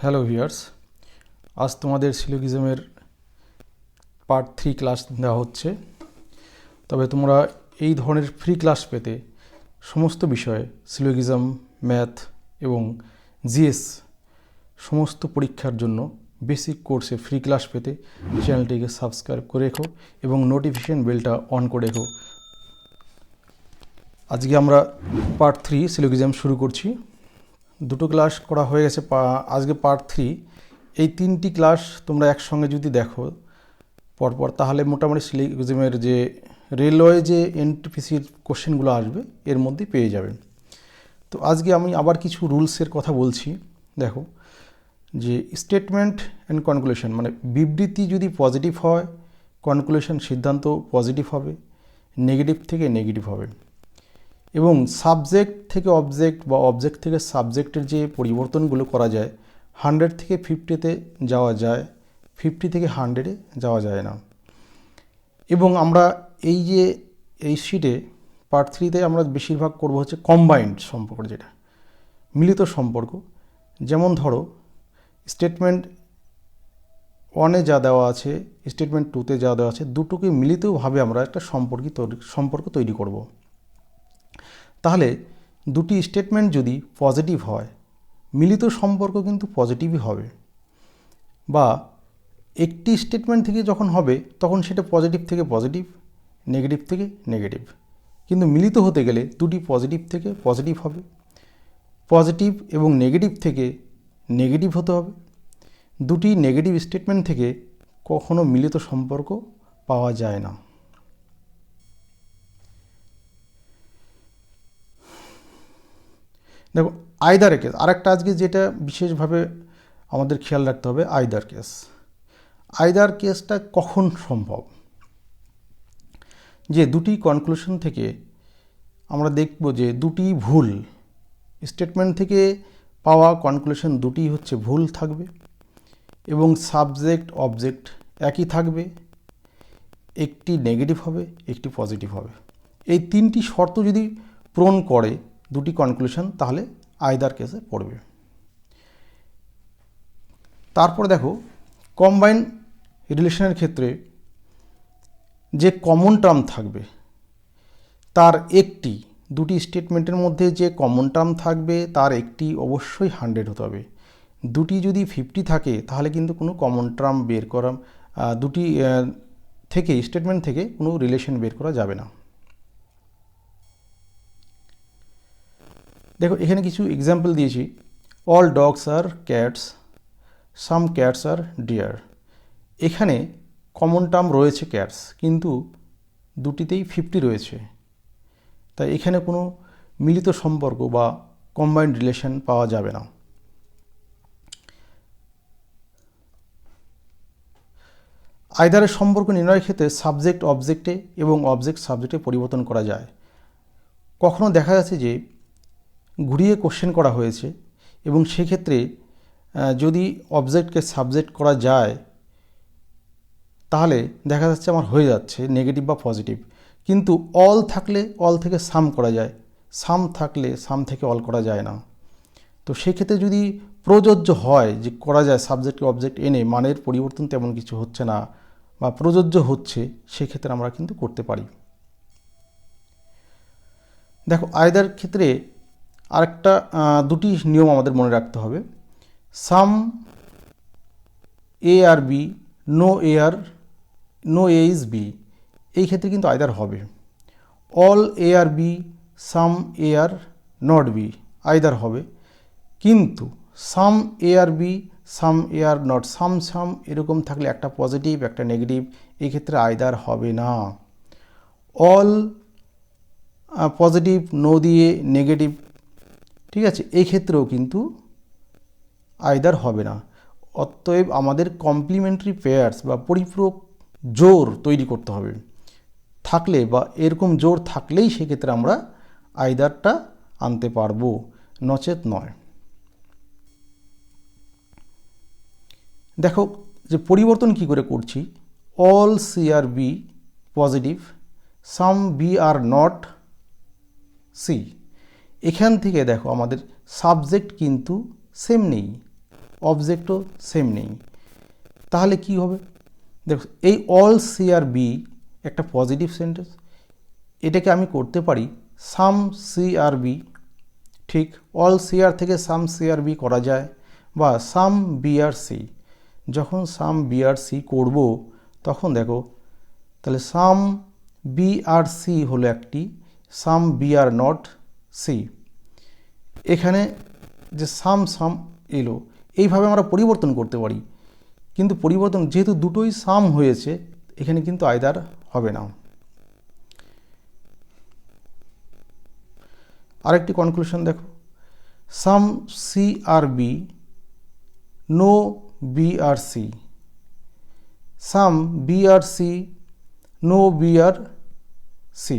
Hello viewers, আজ তোমাদের সিলোগিজমের part 3 class দেওয়া হচ্ছে। তবে তোমরা এই ধরনের ফ্রি ক্লাস পেতে সমস্ত বিষয়ে সিলোগিজম, ম্যাথ এবং জিএস সমস্ত পরীক্ষার জন্য বেসিক কোর্সে ফ্রি ক্লাস পেতে চ্যানেলটিকে সাবস্ক্রাইব করে রেখো এবং নোটিফিকেশন বেলটা অন করে রেখো। আজকে আমরা পার্ট 3 সিলোগিজম শুরু করছি। দুটো ক্লাস করা হয়ে গেছে, আজকে পার্ট 3। এই তিনটি ক্লাস তোমরা একসঙ্গে যদি দেখো পরপর, তাহলে মোটামুটি সিলোগিজমের যে রেলওয়ে যে এনটিপিসির কোশ্চেনগুলো আসবে এর মধ্যে পেয়ে যাবে। তো আজকে আমি আবার কিছু রুলসের কথা বলছি। দেখো যে স্টেটমেন্ট অ্যান্ড কনক্লুশন, মানে বিবৃতি যদি পজিটিভ হয়, কনক্লুশন সিদ্ধান্ত পজিটিভ হবে, নেগেটিভ থেকে নেগেটিভ হবে। এবং সাবজেক্ট থেকে অবজেক্ট বা অবজেক্ট থেকে সাবজেক্টের যে পরিবর্তনগুলো করা যায়, 100 থেকে 50-তে যাওয়া যায়, 50 থেকে 100-এ যাওয়া যায় না। এবং আমরা এই শিটে পার্ট 3-তে আমরা বেশিরভাগ করব হচ্ছে কম্বাইন্ড সম্পর্ক, যেটা মিলিত সম্পর্ক। যেমন ধরো স্টেটমেন্ট 1-এ যা দেওয়া আছে, স্টেটমেন্ট 2-তে যা দেওয়া আছে, দুটোকে মিলিতভাবে আমরা একটা সম্পর্ক তৈরি করব। তাহলে দুটি স্টেটমেন্ট যদি পজিটিভ হয়, মিলিত সম্পর্ক কিন্তু পজিটিভই হবে। বা একটি স্টেটমেন্ট থেকে যখন হবে তখন সেটা পজিটিভ থেকে পজিটিভ, নেগেটিভ থেকে নেগেটিভ। কিন্তু মিলিত হতে গেলে দুটি পজিটিভ থেকে পজিটিভ হবে, পজিটিভ এবং নেগেটিভ থেকে নেগেটিভ হতে হবে। দুটি নেগেটিভ স্টেটমেন্ট থেকে কখনো মিলিত সম্পর্ক পাওয়া যায় না। দেখো আইদার কেস, আরেকটা আজকে যেটা বিশেষভাবে আমাদের খেয়াল রাখতে হবে, আইদার কেস। আইদার কেসটা কখন সম্ভব? যে দুটি কনক্লুশন থেকে আমরা দেখব যে দুটি ভুল, স্টেটমেন্ট থেকে পাওয়া কনক্লুশন দুটি হচ্ছে ভুল থাকবে এবং সাবজেক্ট অবজেক্ট একই থাকবে, একটি নেগেটিভ হবে, একটি পজিটিভ হবে। এই তিনটি শর্ত যদি পূরণ করে দুটি কনক্লুশন, তাহলে আইদার কেসে পড়বে। তারপরে দেখো কম্বাইন রিলেশনের ক্ষেত্রে যে কমন টার্ম থাকবে তার একটি, দুটি স্টেটমেন্টের মধ্যে যে কমন টার্ম থাকবে তার একটি অবশ্যই 100 হতে হবে। দুটি যদি 50 থাকে তাহলে কিন্তু কোনো কমন টার্ম বের করা, দুটি থেকে স্টেটমেন্ট থেকে কোনো রিলেশন বের করা যাবে না। দেখো এখানে কিছু এক্সাম্পল দিয়েছি। All dogs are cats, some cats R deer. এখানে কমন টার্ম রয়েছে ক্যাটস, কিন্তু দুটিতেই 50 রয়েছে, তাই এখানে কোনো মিলিত সম্পর্ক বা কম্বাইন্ড রিলেশন পাওয়া যাবে না। আইদারের সম্পর্ক নির্ণয়ের ক্ষেত্রে সাবজেক্ট অবজেক্টে এবং অবজেক্ট সাবজেক্টে পরিবর্তন করা যায়। কখনো দেখা যাচ্ছে যে ঘুরিয়ে কোশ্চেন করা হয়েছে এবং সেক্ষেত্রে যদি অবজেক্টকে সাবজেক্ট করা যায় তাহলে দেখা যাচ্ছে আমার হয়ে যাচ্ছে নেগেটিভ বা পজিটিভ। কিন্তু অল থাকলে অল থেকে সাম করা যায়, সাম থাকলে সাম থেকে অল করা যায় না। তো সেক্ষেত্রে যদি প্রযোজ্য হয় যে করা যায় সাবজেক্টকে অবজেক্ট এনে মানের পরিবর্তন তেমন কিছু হচ্ছে না বা প্রযোজ্য হচ্ছে, সেক্ষেত্রে আমরা কিন্তু করতে পারি। দেখো আইদার ক্ষেত্রে আরেকটা দুটি নিয়ম আমাদের মনে রাখতে হবে। Some A are B, no A is B, এই ক্ষেত্রে কিন্তু আইদার হবে। All A are B, some A are not B, either হবে। কিন্তু সাম A are B, some A are not, সাম এরকম থাকলে একটা পজিটিভ একটা নেগেটিভ, এই ক্ষেত্রে আইদার হবে না। অল পজিটিভ, নো দিয়ে নেগেটিভ, ঠিক আছে, এই ক্ষেত্রেও কিন্তু আইদার হবে না। অতএব আমাদের কমপ্লিমেন্টারি পেয়ার্স বা পরিপূরক জোর তৈরি করতে হবে। থাকলে বা এরকম জোর থাকলেই সেক্ষেত্রে আমরা আইদারটা আনতে পারবো, নচেত নয়। দেখো যে পরিবর্তন কি করে করছি, all C are B positive, some B are not C. এখান থেকে দেখো আমাদের সাবজেক্ট কিন্তু সেম নেই, অবজেক্টও সেম নেই, তাহলে কি হবে? দেখো, এই অল সি আর বি একটা পজিটিভ সেন্টেন্স, এটাকে আমি করতে পারি সাম সি আর বি। ঠিক, অল সি আর থেকে সাম সি আর বি করা যায়, বা সাম বি আর সি। যখন সাম বি আর সি করব তখন দেখো, তাহলে সাম বি আর সি হলো একটি, some B are not C. এখানে যে সাম সাম এলো, এইভাবে আমরা পরিবর্তন করতে পারি, কিন্তু পরিবর্তন যেহেতু দুটোই সাম হয়েছে, এখানে কিন্তু আইদার হবে না। আরেকটি কনক্লুশন দেখো, some C are B, no B are C, some B are C, no B are C.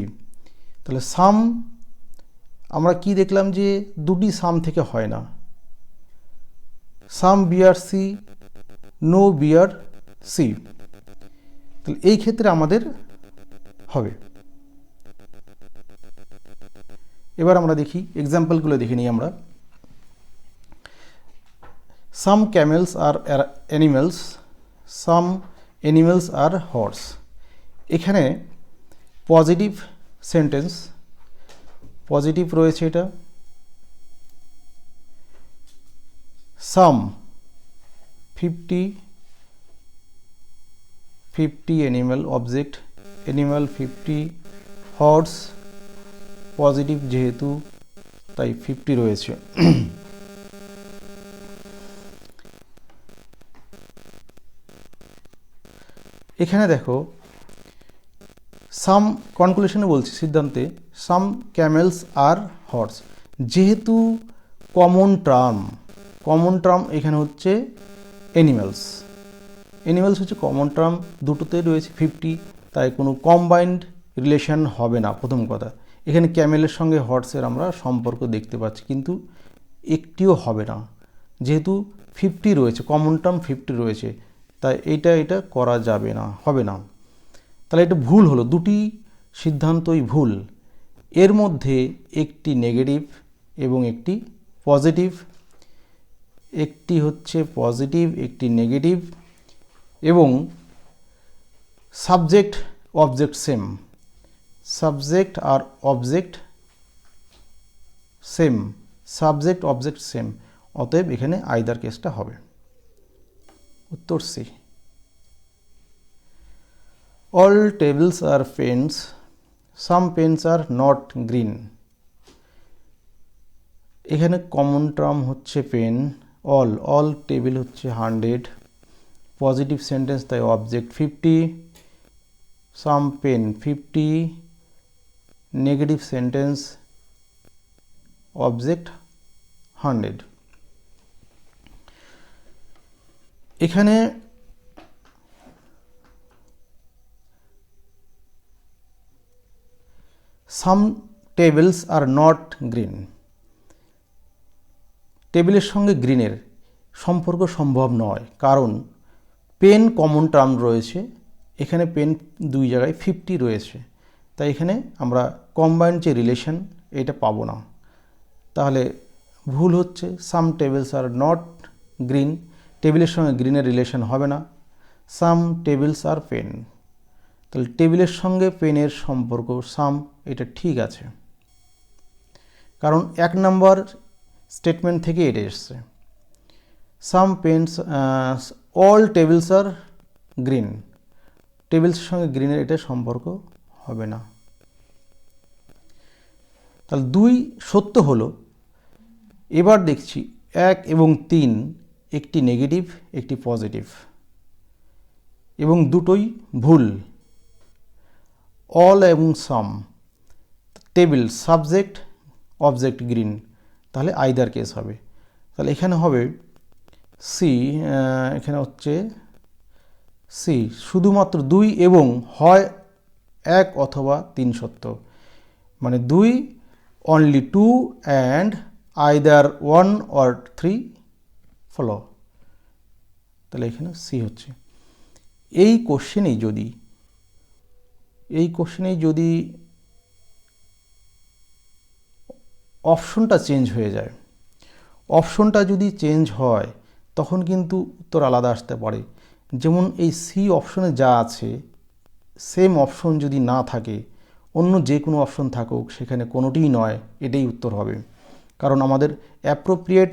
তাহলে সাম আমরা কি দেখলাম যে দুটি সাম থেকে হয় না, some B are C, no B are C. তাহলে এই ক্ষেত্রে আমাদের হবে। এবার আমরা দেখি এক্সাম্পলগুলো দেখে নিই আমরা। সাম ক্যামেলস আর অ্যানিমেলস, সাম অ্যানিমেলস আর হর্স। এখানে পজিটিভ সেন্টেন্স, পজিটিভ রয়েছে এটা। সাম 50 animal, object animal 50, horse positive যেহেতু তাই 50 রয়েছে। এখানে দেখো, সাম কনক্লুশনে বলছি, সিদ্ধান্তে, সাম ক্যামেলস আর হর্স, যেহেতু কমন টার্ম এখানে হচ্ছে অ্যানিমেলস। অ্যানিমেলস হচ্ছে কমন টার্ম, দুটোতে রয়েছে 50, তাই কোনো কম্বাইন্ড রিলেশন হবে না। প্রথম কথা, এখানে ক্যামেলের সঙ্গে হর্সের আমরা সম্পর্ক দেখতে পাচ্ছি, কিন্তু একটিও হবে না, যেহেতু 50 রয়েছে, কমন টার্ম 50 রয়েছে, তাই এটা করা যাবে না, হবে না। তাহলে এটা ভুল হলো, দুটি সিদ্ধান্তই ভুল। এর মধ্যে একটি নেগেটিভ এবং একটি পজিটিভ, একটি হচ্ছে পজিটিভ, একটি নেগেটিভ, এবং সাবজেক্ট অবজেক্ট সেম, সাবজেক্ট আর object same, subject object same. অতএব এখানে আইদার কেসটা হবে। উত্তর C. All tables are pens, some pens are not green. এখানে কমন টার্ম হচ্ছে পেন, অল টেবিল হচ্ছে 100, পজিটিভ সেন্টেন্স তাই object 50, some pen 50, negative sentence object 100। এখানে some tables are not green, টেবিলের সঙ্গে গ্রিনের সম্পর্ক সম্ভব নয়, কারণ পেন কমন টার্ম রয়েছে, এখানে পেন দুই জায়গায় 50 রয়েছে, তাই এখানে আমরা কম্বাইন্ড যে রিলেশন এটা পাবো না। তাহলে ভুল হচ্ছে, সাম টেবিলস আর নট গ্রিন, টেবিলের সঙ্গে গ্রিনের রিলেশন হবে না। সাম টেবিলস আর পেন, তাহলে টেবিলের সঙ্গে পেনের সম্পর্ক সাম, এটা ঠিক আছে, কারণ 1 নম্বর স্টেটমেন্ট থেকে এটা এসছে। সাম পেন্স, অল টেবিলস আর গ্রিন, টেবিলসের সঙ্গে গ্রিনের এটা সম্পর্ক হবে না। তাহলে 2 সত্য হলো। এবার দেখছি 1 এবং 3, একটি নেগেটিভ একটি পজিটিভ, এবং দুটোই ভুল। অল এবং সাম, টেবিল সাবজেক্ট অবজেক্ট গ্রিন, তাহলে আইদার কেস হবে। তাহলে এখানে হবে সি, এখানে হচ্ছে সি, শুধুমাত্র 2 এবং হয় 1 অথবা 3 সত্য, মানে 2 only 2 and either 1 or 3 follow. তাহলে এখানে সি হচ্ছে। এই কোশ্চেনেই যদি অপশনটা চেঞ্জ হয়ে যায়, অপশনটা যদি চেঞ্জ হয়, তখন কিন্তু উত্তর আলাদা আসতে পারে। যেমন এই সি অপশনে যা আছে সেম অপশন যদি না থাকে, অন্য যে কোনো অপশন থাকুক, সেখানে কোনোটিই নয়, এটাই উত্তর হবে। কারণ আমাদের অ্যাপ্রোপ্রিয়েট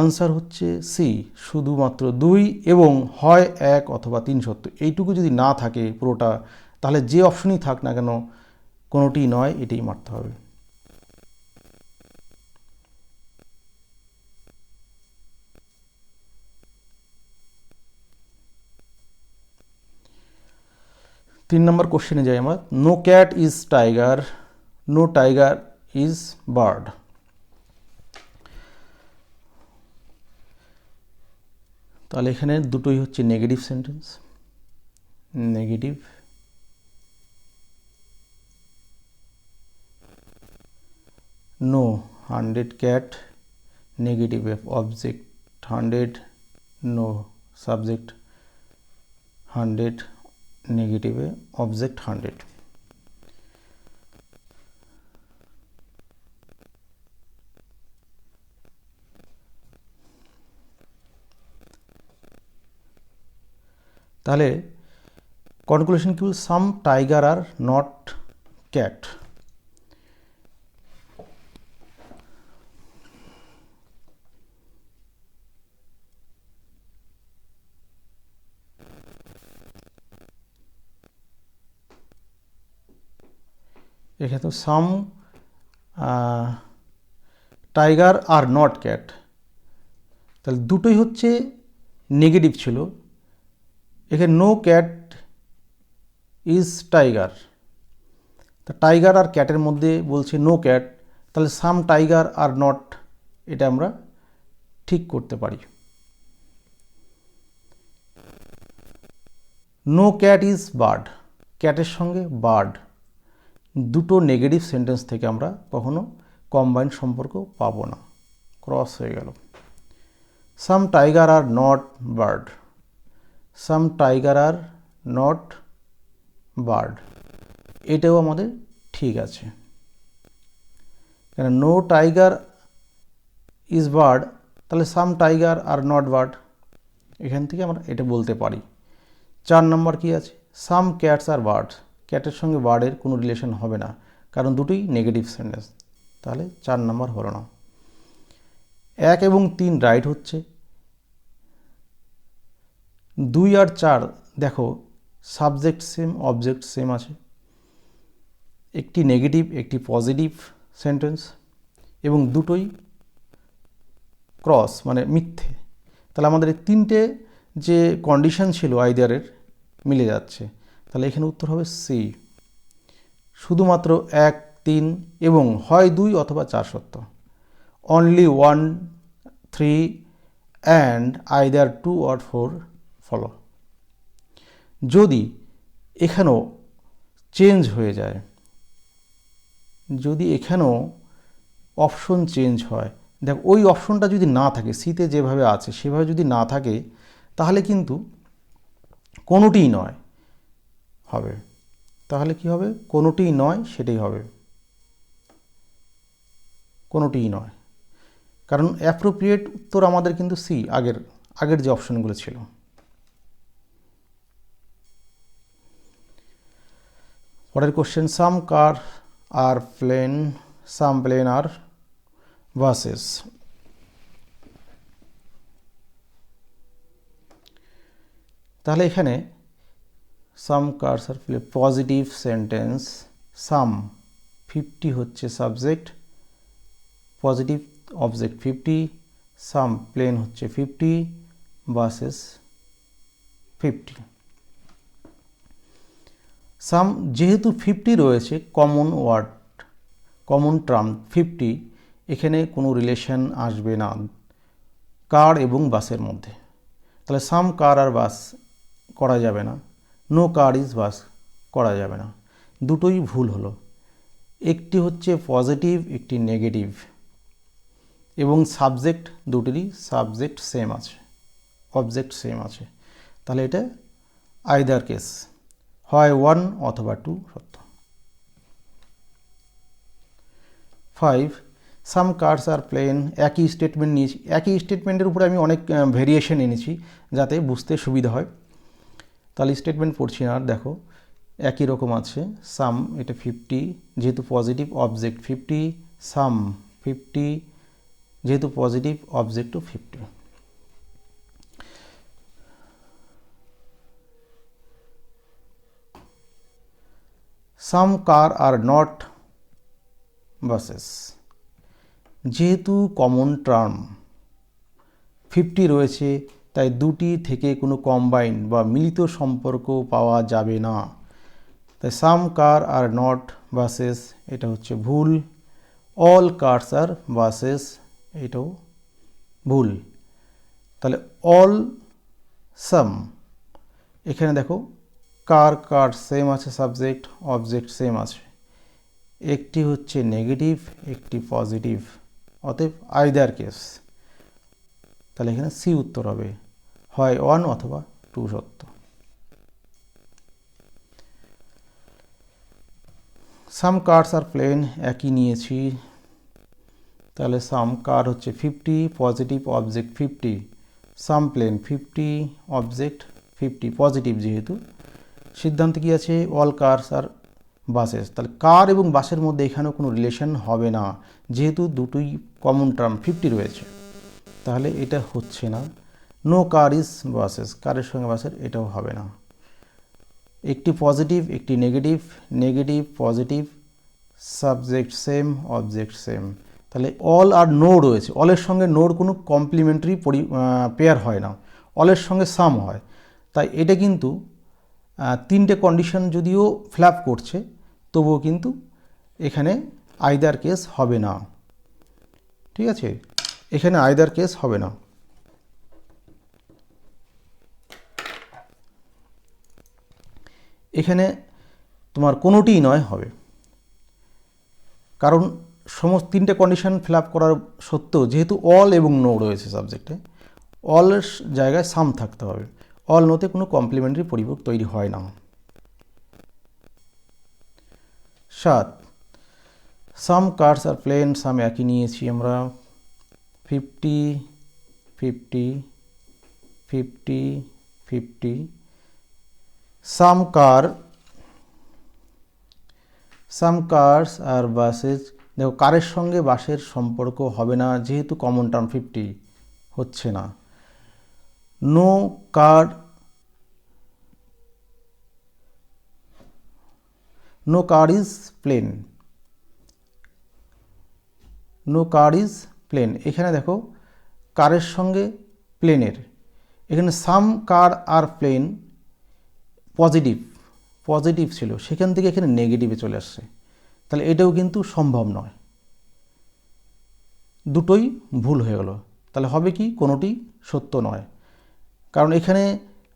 আনসার হচ্ছে সি, শুধুমাত্র 2 এবং হয় 1 অথবা 3 সত্য। এইটুকু যদি না থাকে পুরোটা, তাহলে যে অপশনই থাক না কেন কোনোটি নয়, এটাই মারতে হবে। তিন নম্বর কোশ্চেনে যাই আমরা। No cat is tiger, no tiger is bird. তাহলে এখানে দুটোই হচ্ছে negative sentence. Negative, no 100 cat, negative object 100, no subject 100, নেগেটিভে অবজেক্ট 100। তাহলে কনক্লুশন কি? Some tiger are not cat. এখানে তো some tiger are not cat, তাহলে দুটোই হচ্ছে নেগেটিভ ছিল। এখানে নো ক্যাট ইজ টাইগার, তা টাইগার আর ক্যাটের মধ্যে বলছে নো ক্যাট, তাহলে সাম টাইগার আর নট, এটা আমরা ঠিক করতে পারি। নো ক্যাট ইজ বার্ড, ক্যাটের সঙ্গে বার্ড, দুটো নেগেটিভ সেন্টেন্স থেকে আমরা কখনো কম্বাইন সম্পর্ক পাবো না, ক্রস হয়ে গেল। Some tiger are not bird, some tiger are not bird, এটাও আমাদের ঠিক আছে। কেন নো টাইগার ইজ বার্ড, তাহলে সাম টাইগার আর নট বার্ড, এখান থেকে আমরা এটা বলতে পারি। 4 নম্বর কি আছে? সাম ক্যাটস আর বার্ডস, ক্যাটের সঙ্গে বার্ডের কোনো রিলেশন হবে না, কারণ দুটোই নেগেটিভ সেন্টেন্স, তাহলে 4 নম্বর হলো না। 1 এবং 3 রাইট হচ্ছে। 2 আর 4 দেখো সাবজেক্ট সেম, অবজেক্ট সেম আছে, একটি নেগেটিভ একটি পজিটিভ সেন্টেন্স, এবং দুটোই ক্রস মানে মিথ্যে। তাহলে আমাদের এই 3টে যে কন্ডিশন ছিল আইদারের মিলে যাচ্ছে, তাহলে এখানে উত্তর হবে সি, শুধুমাত্র 1, 3 এবং হয় 2 অথবা 4 সত্য। Only 1, 3 and either 2 or 4 follow. যদি এখানেও চেঞ্জ হয়ে যায়, যদি এখানেও অপশন চেঞ্জ হয়, দেখ ওই অপশনটা যদি না থাকে, সিতে যেভাবে আছে সেভাবে যদি না থাকে, তাহলে কিন্তু কোনোটিই নয় হবে। তাহলে কি হবে? কোনোটিই নয়, সেটাই হবে, কোনোটিই নয়। কারণ অ্যাপ্রোপ্রিয়েট উত্তর আমাদের কিন্তু সি, আগের যে অপশনগুলো ছিল। পরের কোশ্চেন, সাম কার আর প্লেন, সাম প্লেন আর বাসেস। তাহলে এখানে সাম কার্স আর প্লেন পজিটিভ সেন্টেন্স, সাম 50 হচ্ছে সাবজেক্ট, পজিটিভ অবজেক্ট 50, সাম প্লেন হচ্ছে 50, বাসেস 50। সাম যেহেতু 50 রয়েছে, কমন ওয়ার্ড, কমন টার্ম 50, এখানে কোনো রিলেশন আসবে না কার এবং বাসের মধ্যে, তাহলে সাম কার আর বাস করা যাবে না, নো কার ইজ বাস করা যাবে না, দুটোই ভুল হলো। একটি হচ্ছে পজিটিভ, একটি নেগেটিভ, এবং সাবজেক্ট দুটোরই সাবজেক্ট সেম আছে, অবজেক্ট সেম আছে, তাহলে এটা আইদার কেস, হয় 1 অথবা 2 সত্য। 5, সাম কার্স আর প্লেন, একই স্টেটমেন্ট নিয়েছি, একই স্টেটমেন্টের উপরে আমি অনেক ভেরিয়েশন এনেছি যাতে বুঝতে সুবিধা হয়। তাহলে স্টেটমেন্ট পড়ছি না আর, দেখো একই রকম আছে। সাম, এটা 50 যেহেতু পজিটিভ অবজেক্ট 50, সাম 50 যেহেতু পজিটিভ অবজেক্টও 50। Some car are not buses, যেহেতু কমন টার্ম 50 রয়েছে তাই দুটি থেকে কোনো কম্বাইন বা মিলিত সম্পর্ক পাওয়া যাবে না। তাই সাম কার আর নট বাসেস এটা হচ্ছে ভুল। অল কার্স আর বাসেস এটাও ভুল। তাহলে অল সাম, এখানে দেখো কার কার সেম আছে, সাবজেক্ট অবজেক্ট সেম আছে, একটি হচ্ছে নেগেটিভ একটি পজিটিভ, অতএব আইদার কেস। তাহলে এখানে সি উত্তর হবে, হয় 1 অথবা 2 সত্য। সাম কার্স আর প্লেন একই নিয়েছি, তাহলে সাম কার হচ্ছে 50 পজিটিভ অবজেক্ট 50, সাম প্লেন 50 অবজেক্ট 50 পজিটিভ, যেহেতু সিদ্ধান্ত কি আছে অল কার্স আর বাসেস। তাহলে কার এবং বাসের মধ্যে এখানেও কোনো রিলেশন হবে না, যেহেতু দুটোই কমন টার্ম 50 রয়েছে, তাহলে এটা হচ্ছে না। নো কার ইজ বাসেস, কারের সঙ্গে বাসের এটাও হবে না। একটি পজিটিভ একটি negative, negative positive, subject same object same. তাহলে অল আর নো রয়েছে, অলের সঙ্গে নোর কোনো কমপ্লিমেন্টারি পেয়ার হয় না, অলের সঙ্গে সাম হয়। তাই এটা কিন্তু তিনটে কন্ডিশন যদিও ফ্ল্যাপ করছে, তবুও কিন্তু এখানে আইদার কেস হবে না। ঠিক আছে, এখানে আইদার কেস হবে না। এখানে তোমার কোনোটিই নয় হবে, কারণ সমস্ত তিনটে কন্ডিশন ফিল আপ করার সত্ত্বেও যেহেতু অল এবং নো রয়েছে সাবজেক্টে, অলের জায়গায় সাম থাকতে হবে, অল নোতে কোনো কমপ্লিমেন্টারি পরিপূরক তৈরি হয় না। 7 সাম কার্স আর প্লেন, সাম একই নিয়েছি আমরা, 50 50 50 50। সাম কার্স আর বাসেস, দেখো কারের সঙ্গে বাসের সম্পর্ক হবে না, যেহেতু কমন টার্ম 50 হচ্ছে না। No car is plane, no car is plane, এখানে দেখো কারের সঙ্গে প্লেনের, এখানে সাম কার আর প্লেন পজিটিভ ছিল, সেখান থেকে এখানে নেগেটিভে চলে আসছে, তাহলে এটাও কিন্তু সম্ভব নয়, দুটোই ভুল হয়ে গেল। তাহলে হবে কি, কোনোটি সত্য নয়, কারণ এখানে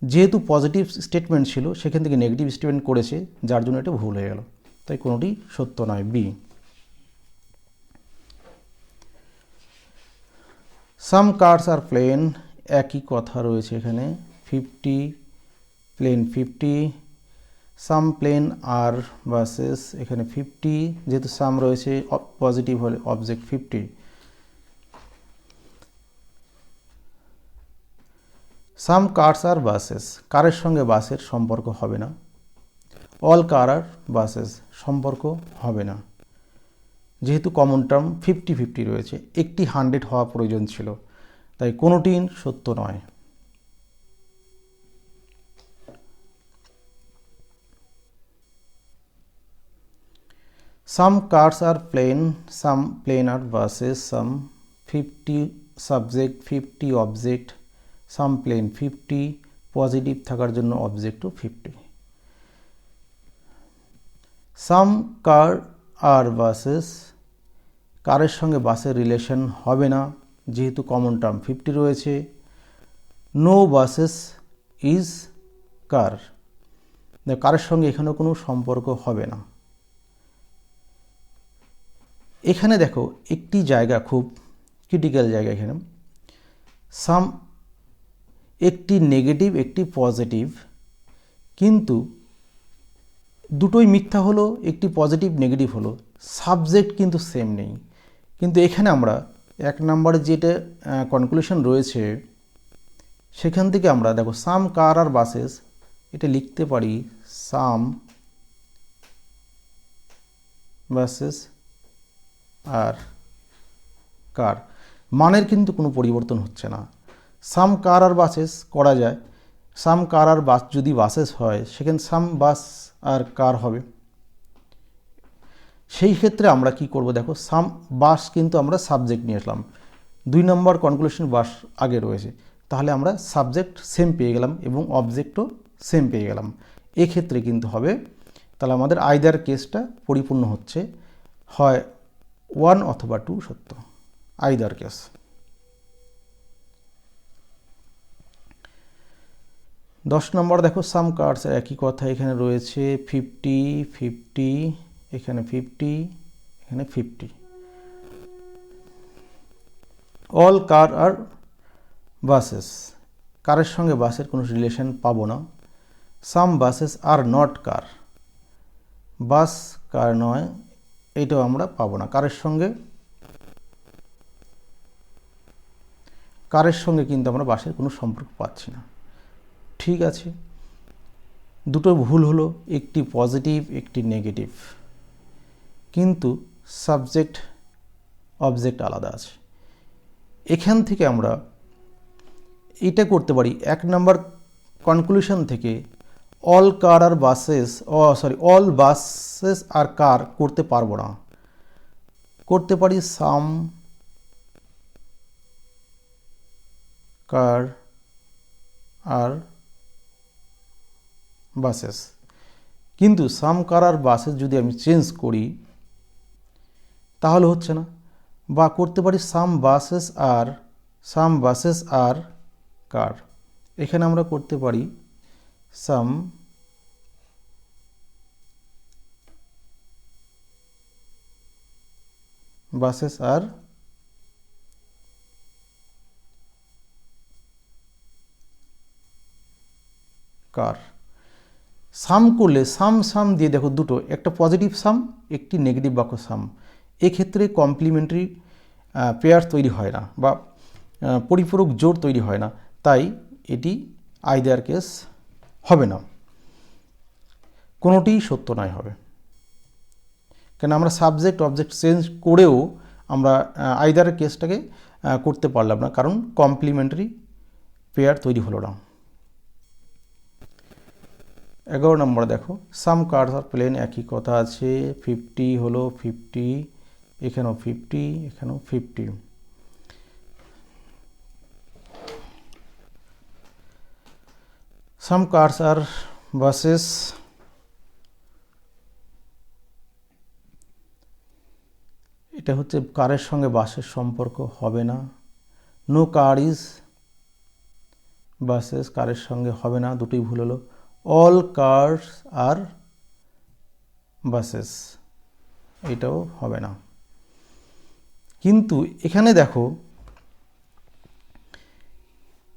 যেহেতু পজিটিভ স্টেটমেন্ট ছিল সেখান থেকে নেগেটিভ স্টেটমেন্ট করেছে, যার জন্য এটা ভুল হয়ে গেল, তাই কোনোটি সত্য নয়, বি। সাম কার্স আর প্লেন, একই কথা রয়েছে এখানে, 50 প্লেন 50, সাম প্লেন আর বাসেস এখানে 50, যেহেতু সাম রয়েছে পজিটিভ হলে অবজেক্ট 50। সাম কার্স আর বাসেস, কারের সঙ্গে বাসের সম্পর্ক হবে না, অল কার আর বাসেস সম্পর্ক হবে না, যেহেতু কমন টার্ম 50-50 রয়েছে, একটি 100 হওয়া প্রয়োজন ছিল, তাই কোনোটি সত্য নয়। সাম কার্স আর প্লেন, সাম প্লেন আর বাসেস, সাম 50 সাবজেক্ট 50 অবজেক্ট, সাম প্লেন 50 পজিটিভ থাকার জন্য অবজেক্টও 50। সাম কার আর বাসেস, কারের সঙ্গে বাসের রিলেশন হবে না, যেহেতু কমন টার্ম 50 রয়েছে। নো বাসেস ইজ কার, কারের সঙ্গে এখানেও কোনো সম্পর্ক হবে না। এখানে দেখো একটি জায়গা খুব ক্রিটিক্যাল জায়গা, এখানে সাম একটি নেগেটিভ একটি পজিটিভ, কিন্তু দুটোই মিথ্যা হলো, একটি পজিটিভ নেগেটিভ হলো, সাবজেক্ট কিন্তু সেম নেই, কিন্তু এখানে আমরা 1 নম্বরে যেটা কনক্লুশন রয়েছে সেখান থেকে আমরা দেখো সাম কার আর বাসেস, এটা লিখতে পারি সাম বাসেস আর কার, মানের কিন্তু কোনো পরিবর্তন হচ্ছে না। সাম কার আর বাসেস করা যায়, সাম কার আর বাস যদি বাসেস হয় সেখানে সাম বাস আর কার হবে। সেই ক্ষেত্রে আমরা কি করব, দেখো সাম বাস কিন্তু আমরা সাবজেক্ট নিয়ে আসলাম, 2 নম্বর কনক্লুশন বাস আগে রয়েছে, তাহলে আমরা সাবজেক্ট সেম পেয়ে গেলাম এবং অবজেক্টও সেম পেয়ে গেলাম। এক্ষেত্রে কিন্তু হবে, তাহলে আমাদের আইদার কেসটা পরিপূর্ণ হচ্ছে, হয় 1 অথবা 2 সত্য, আইদার কেস। দশ নম্বর দেখো সাম কার্ডস একই কথা এখানে রয়েছে 50 50, এখানে 50, এখানে 50। অল কার আর বাসেস, কারের সঙ্গে বাসের কোনো রিলেশন পাবো না। সাম বাসেস আর নট কার, বাস কার নয়, এইটাও আমরা পাবো না, কারের সঙ্গে কিন্তু আমরা বাসের কোনো সম্পর্ক পাচ্ছি না। ঠিক আছে, দুটো ভুল হলো, একটি পজিটিভ একটি নেগেটিভ, কিন্তু সাবজেক্ট অবজেক্ট আলাদা আছে। এখান থেকে আমরা এটা করতে পারি, 1 নম্বর কনক্লুশন থেকে অল কার আর বাসেস, অল বাসেস আর কার করতে পারবো না, করতে পারি সাম কার আর বাসেস। কিন্তু সাম কার আর বাসেস যদি আমি চেঞ্জ করি তাহলে হচ্ছে না, বা করতে পারি সাম বাসেস আর কার, এখানে আমরা করতে পারি সাম বাসেস আর কার। সাম করলে সাম দিয়ে দেখো দুটো, একটা পজিটিভ সাম একটি নেগেটিভ বাক্য সাম, এক্ষেত্রে কমপ্লিমেন্টারি পেয়ার তৈরি হয় না বা পরিপূরক জোড় তৈরি হয় না, তাই এটি আইদার কেস হবে না, কোনোটিই সত্য নয় হবে। কেন আমরা সাবজেক্ট অবজেক্ট চেঞ্জ করেও আমরা আইদার কেসটাকে করতে পারলাম না, কারণ কমপ্লিমেন্টারি পেয়ার তৈরি হলো না। 11 নম্বর দেখো সাম কার্ডস আর প্লেন, একই কথা আছে, 50 হলো 50, এখানেও 50, এখানেও 50। সাম কার্ডস আর বাসেস, এটা হচ্ছে কারের সঙ্গে বাসের সম্পর্ক হবে না, নো কার ইজ বাসেস, কারের সঙ্গে হবে না, দুটোই ভুল হলো। অল কার্স আর বাসেস, এটাও হবে না। কিন্তু এখানে দেখো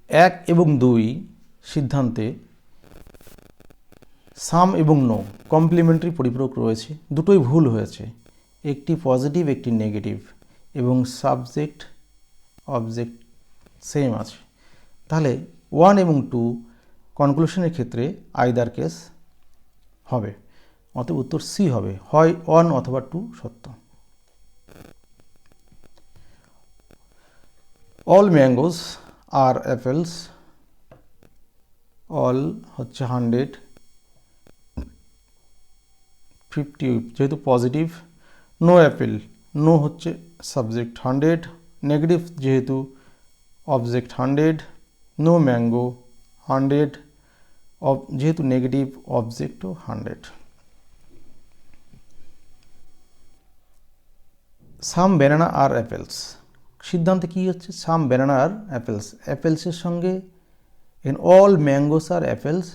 1 এবং 2 সিদ্ধান্তে সাম এবং নো কমপ্লিমেন্টারি পরিপূরক রয়েছে, দুটোই ভুল হয়েছে, একটি পজিটিভ একটি নেগেটিভ, এবং সাবজেক্ট অবজেক্ট সেম আছে, তাহলে 1 এবং 2 কনক্লুশনের ক্ষেত্রে আইদার কেস হবে, অতএব উত্তর সি হবে, হয় 1 অথবা 2 সত্য। অল ম্যাঙ্গোস আর অ্যাপেলস, অল হচ্ছে 100, 50 যেহেতু পজিটিভ, নো অ্যাপেল, নো হচ্ছে সাবজেক্ট 100, নেগেটিভ যেহেতু অবজেক্ট 100, নো ম্যাঙ্গো 100, যেহেতু নেগেটিভ অবজেক্টও 100। সাম ব্যানানা আর অ্যাপেলস, সিদ্ধান্তে কী হচ্ছে, সাম ব্যানানা আর অ্যাপেলস, অ্যাপেলসের সঙ্গে অল ম্যাঙ্গোস আর অ্যাপেলস,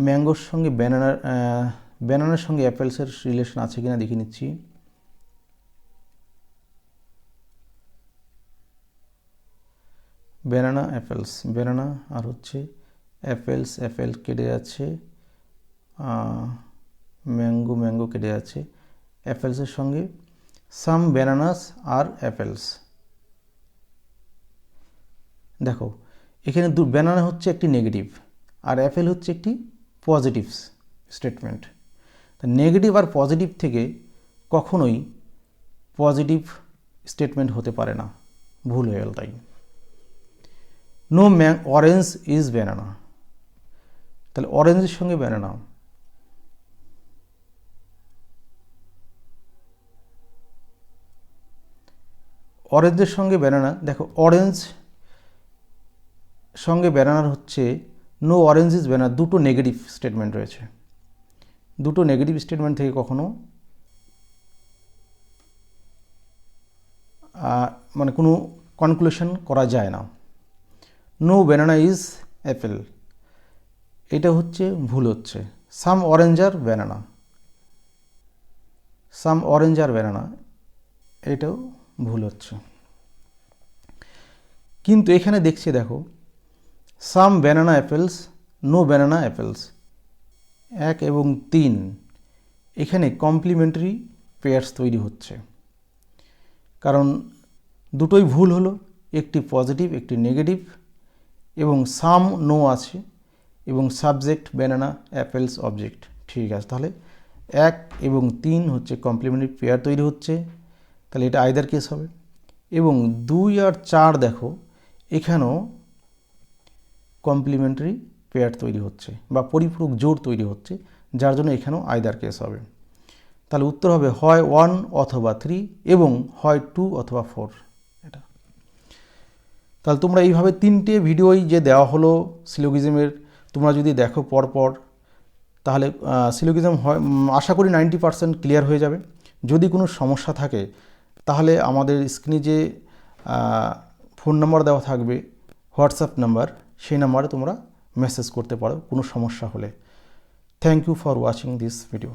ম্যাঙ্গোর সঙ্গে ব্যানানার সঙ্গে অ্যাপেলসের রিলেশন আছে কিনা দেখে নিচ্ছি। ব্যানানা অ্যাপেলস, ব্যানানা আর হচ্ছে অ্যাপেলস, অ্যাপেল কেটে যাচ্ছে, ম্যাঙ্গো কেটে যাচ্ছে, অ্যাপেলসের সঙ্গে সাম ব্যানানাস আর অ্যাপেলস। দেখো এখানে ব্যানানা হচ্ছে একটি নেগেটিভ আর অ্যাপেল হচ্ছে একটি পজিটিভ স্টেটমেন্ট। নেগেটিভ আর পজিটিভ থেকে কখনোই পজিটিভ স্টেটমেন্ট হতে পারে না, ভুল হয়ে গেল। তাই নো অরেঞ্জ ইজ ব্যানানা, তাহলে অরেঞ্জের সঙ্গে ব্যানানা, অরেঞ্জের সঙ্গে ব্যানানা। দেখো অরেঞ্জ সঙ্গে ব্যানানার হচ্ছে নো অরেঞ্জ ইজ ব্যানানা, দুটো নেগেটিভ স্টেটমেন্ট রয়েছে। দুটো নেগেটিভ স্টেটমেন্ট থেকে কখনো মানে কোনো কনক্লুশন করা যায় না। নো ব্যানানা ইজ অ্যাপেল, এটা হচ্ছে ভুল হচ্ছে। Some orange are banana, some orange are banana, এটাও ভুল হচ্ছে। কিন্তু এখানে দেখছি দেখো some banana apples, no banana apples, 1 এবং 3 এখানে কমপ্লিমেন্টারি পেয়ার্স তৈরি হচ্ছে, কারণ দুটোই ভুল হলো, একটি পজিটিভ একটি নেগেটিভ, এবং সাম নো আছে এবং সাবজেক্ট ব্যানানা অ্যাপেলস অবজেক্ট। ঠিক আছে, তাহলে 1 এবং 3 হচ্ছে কমপ্লিমেন্টারি পেয়ার তৈরি হচ্ছে, তাহলে এটা আইদার কেস হবে। এবং 2 আর 4 দেখো এখানেও কমপ্লিমেন্টারি পেয়ার তৈরি হচ্ছে বা পরিপূরক জোড় তৈরি হচ্ছে, যার জন্য এখানেও আইদার কেস হবে। তাহলে উত্তর হবে হয় 1 অথবা 3 এবং হয় 2 অথবা 4। এটা তাহলে তোমরা এইভাবে 3টে ভিডিওই যে দেওয়া হলো সিলোগিজমের, তোমরা যদি দেখো পরপর, তাহলে সিলোগিজম হয় আশা করি 90% ক্লিয়ার হয়ে যাবে। যদি কোনো সমস্যা থাকে তাহলে আমাদের স্ক্রিনে যে ফোন নাম্বার দেওয়া থাকবে, হোয়াটসঅ্যাপ নাম্বার, সেই নাম্বারে তোমরা মেসেজ করতে পারো কোনো সমস্যা হলে। Thank you for watching this video.